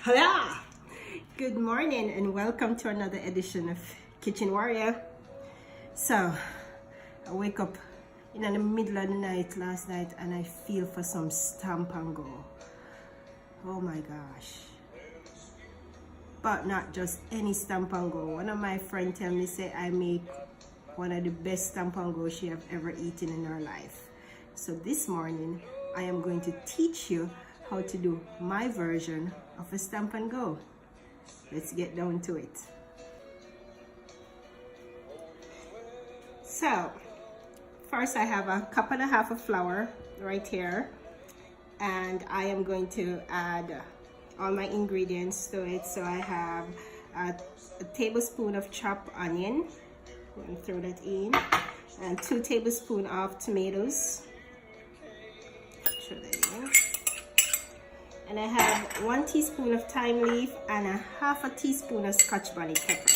Hola! Good morning and welcome to another edition of Kitchen Warrior. So, I wake up in the middle of the night last night and I feel for some stamp and go. Oh my gosh. But not just any stamp and go. One of my friends tell me say I make one of the best stamp and go she have ever eaten in her life. So this morning I am going to teach you how to do my version of a stamp and go. Let's get down to it. So first I have a cup and a half of flour right here, and I am going to add all my ingredients to it. So I have a tablespoon of chopped onion. I'm going to throw that in, and 2 tablespoons of tomatoes. Throw that in. And I have 1 teaspoon of thyme leaf and a half a teaspoon of Scotch bonnet pepper.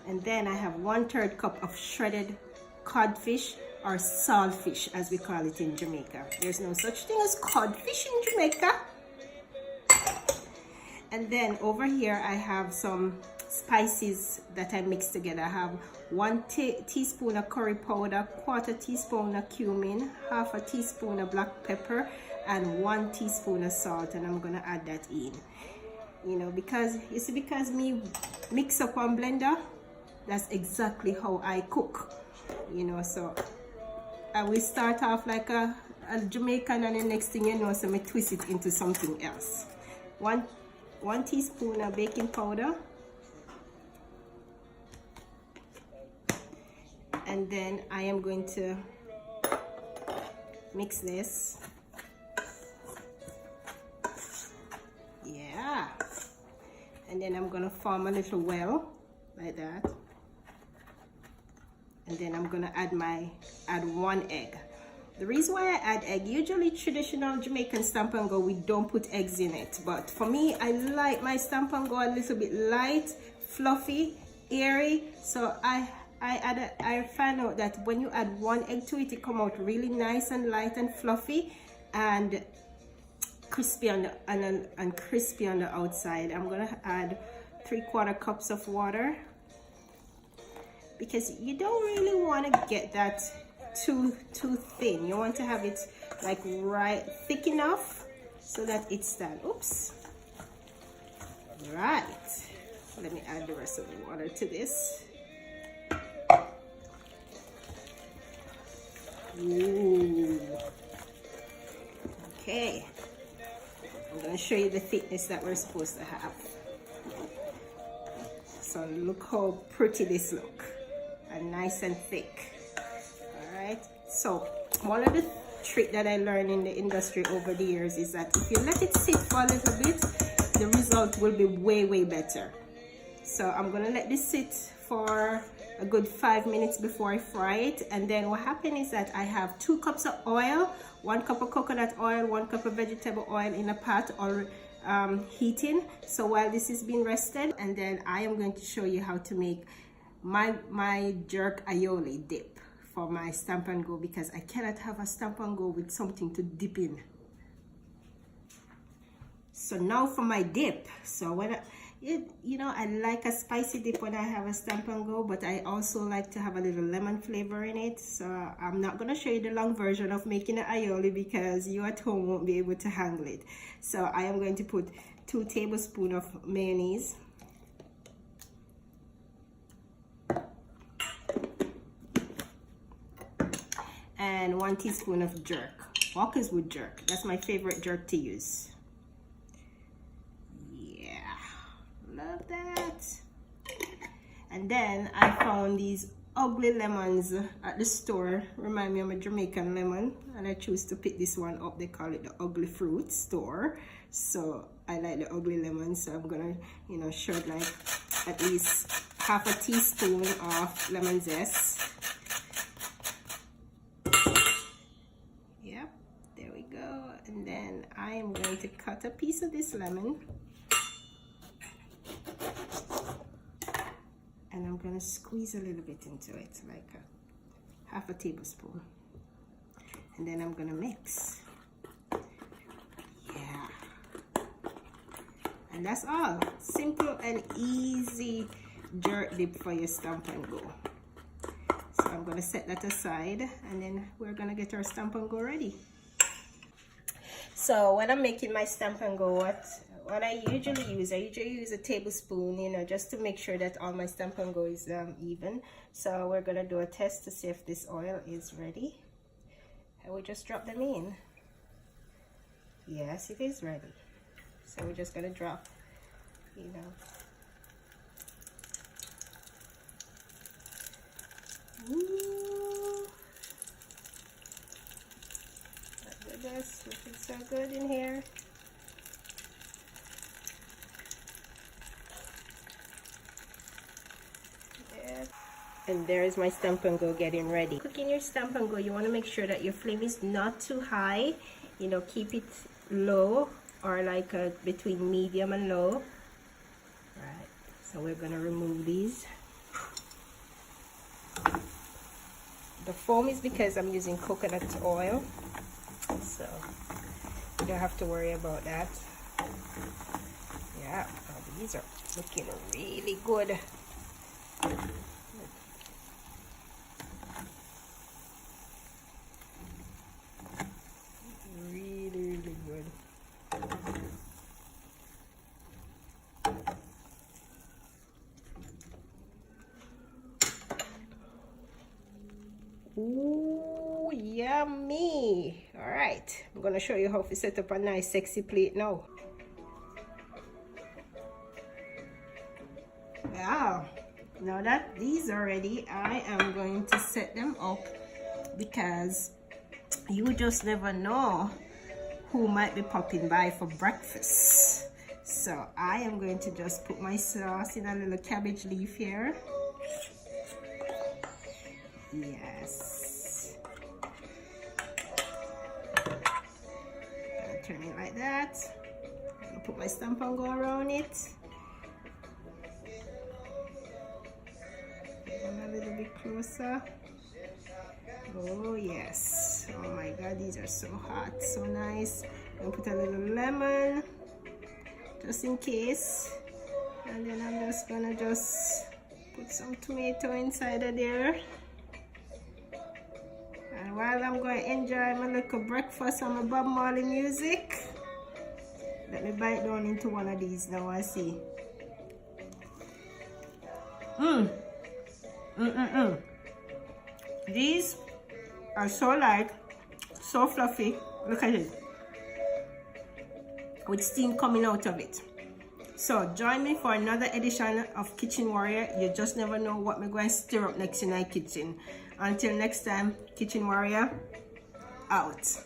And then I have 1/3 cup of shredded codfish, or saltfish as we call it in Jamaica. There's no such thing as codfish in Jamaica. And then over here I have some spices that I mixed together. I have 1 teaspoon of curry powder, 1/4 teaspoon of cumin, 1/2 teaspoon of black pepper, and 1 teaspoon of salt. And I'm gonna add that in, you know, because you see, because me mix up on blender, that's exactly how I cook, you know. So I will start off like a Jamaican, and the next thing you know, so me twist it into something else. One teaspoon of baking powder, and then I am going to mix this. Yeah, and then I'm gonna form a little well like that, and then I'm gonna add 1 egg. The reason why I add egg, usually traditional Jamaican stamp and go, we don't put eggs in it, but for me, I like my stamp and go a little bit light, fluffy, airy. So I found out that when you add 1 egg to it, it come out really nice and light and fluffy and crispy on the crispy on the outside. I'm gonna add 3/4 cups of water, because you don't really want to get that too thin. You want to have it like right thick enough so that it's done. Oops. Right, let me add the rest of the water to this. Ooh. Okay, I'm going to show you the thickness that we're supposed to have. So look how pretty this look, and nice and thick. All right, so one of the trick that I learned in the industry over the years is that if you let it sit for a little bit, the result will be way better. So I'm gonna let this sit for a good 5 minutes before I fry it. And then what happens is that I have 2 cups of oil, 1 cup of coconut oil, 1 cup of vegetable oil in a pot or heating. So while this is being rested, and then I am going to show you how to make my jerk aioli dip for my stamp and go, because I cannot have a stamp and go with something to dip in. So now for my dip. So when you know, I like a spicy dip when I have a stamp and go, but I also like to have a little lemon flavor in it. So I'm not going to show you the long version of making an aioli because you at home won't be able to handle it. So I am going to put 2 tablespoons of mayonnaise, and 1 teaspoon of jerk. Walker's Wood jerk. That's my favorite jerk to use. Love that. And then I found these ugly lemons at the store. Remind me of a Jamaican lemon, and I choose to pick this one up. They call it the ugly fruit store. So I like the ugly lemon, so I'm gonna, you know, shred like at least half a teaspoon of lemon zest. Yep, there we go. And then I am going to cut a piece of this lemon, and I'm gonna squeeze a little bit into it, like half a tablespoon, and then I'm gonna mix. Yeah, And that's all. Simple and easy jerk dip for your Stamp and Go. So I'm gonna set that aside, and then we're gonna get our Stamp and Go ready. So when I'm making my Stamp and Go, what I usually use a tablespoon, you know, just to make sure that all my Stamp and Go is even. So we're gonna do a test to see if this oil is ready, and we just drop them in. Yes, it is ready. So we're just gonna drop, you know. Ooh. My goodness, looking so good in here. Yeah. And there's my Stamp and Go getting ready. Cooking your Stamp and Go, you want to make sure that your flame is not too high. You know, keep it low, or like between medium and low. Right, so we're gonna remove these. The foam is because I'm using coconut oil, so you don't have to worry about that. Yeah, oh, these are looking really good. Really good. Ooh, yummy. All right, I'm gonna show you how to set up a nice sexy plate now. Wow, now that these are ready, I am going to set them up, because you just never know who might be popping by for breakfast. So I am going to just put my sauce in a little cabbage leaf here. Yes. I'll turn it like that. I'll put my Stamp and Go around it. And a little bit closer. Oh yes. Oh my god, these are so hot, so nice. I'll put a little lemon just in case, and then I'm just gonna put some tomato inside of there. And while I'm going to enjoy my little breakfast and my Bob Marley music, let me bite down into one of these now and see. These are so light, so fluffy. Look at it, with steam coming out of it. So join me for another edition of Kitchen Warrior. You just never know what we're going to stir up next in our kitchen. Until next time, Kitchen Warrior out.